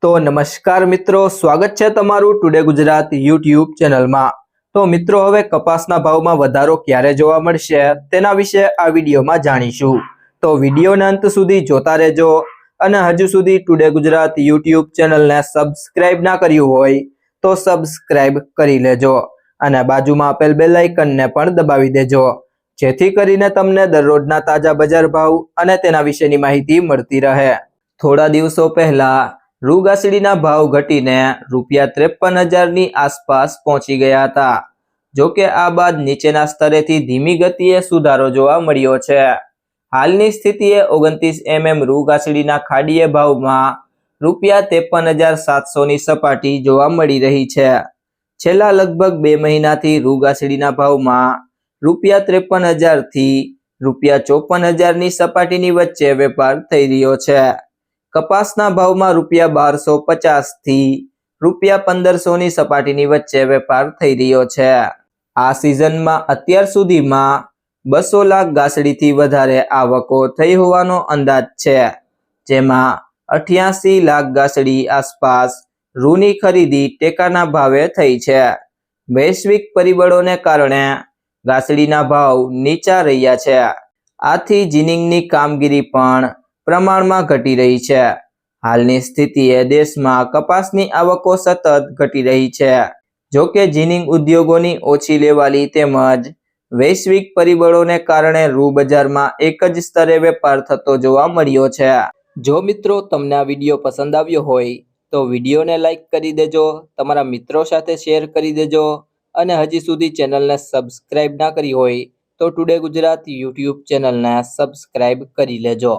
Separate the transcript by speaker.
Speaker 1: तो नमस्कार मित्रों, स्वागत है तमारू टुडे गुजरात यूट्यूब चैनल में। तो मित्रों, हवे कपासना भाव में वधारो क्यारे जोवा मळशे तेना विषे आ विडियो में जाणीशुं। तो विडियो ने अंत सुधी जोता रहेजो अने हजू सुधी टुडे गुजरात यूट्यूब चैनल ने सब्सक्राइब ना कर्युं होय तो सब्सक्राइब करी लेजो अने बाजुमां आपेल बेल आइकन ने पण दबावी देजो, जेथी करीने तमने दररोजना ताजा बजार भाव अने तेना विशेनी माहिती मळती रहे। थोड़ा दिवसों पहला रूगासड़ीना भाव घटीने ₹53,000 ની आसपास पहुंची गया था। जो के आ बाद नीचेना स्तरेथी धीमी गतिए सुधारो जोवा मळ्यो छे। हालनी स्थितिए 29 mm रूगासड़ीना खाड़ीए भावमां ₹53,700 ની सपाटी जोवा मळी रही छे। छेल्ला लगभग 2 महीनाथी रूगासड़ीना भावमां ₹53,000 થી ₹54,000 ની सपाटीनी वच्चे वेपार थई रह्यो छे। कपासना भावमां ₹1,250 થી ₹1,500 ની सपाटीनी वच्चे वेपार थई रह्यो छे। आ सीजनमां अत्यार सुधीमां 200 लाख गासड़ीथी वधारे आवको थई होवानो अंदाज छे, जेमां 88 लाख गासड़ी आसपास रूनी खरीदी टेकाना भावे थई छे। वैश्विक परिबळोने कारणे गासड़ीना भाव नीचा रह्या छे। आथी जीनिंगनी कामगीरी पण प्रमाणमां घटी रही छे। हालनी स्थितिए देशमां कपासनी आवको सतत घटी रही छे। जो के जीनिंग उद्योगोनी ओછી लेवाली तेमज वैश्विक परिबळोने कारणे रूं बजारमां एक ज स्तरे वेपार थतो जोवा मळ्यो छे। जो मित्रों तमने आ विडियो पसंद आव्यो होय तो विडियोने लाइक करी देजो, तमारा मित्रों साथे शेर करी देजो अने हजी सुधी चेनलने सब्सक्राइब ना करी होय तो टुडे गुजरात यूट्यूब चेनलने सब्सक्राइब करी लेजो।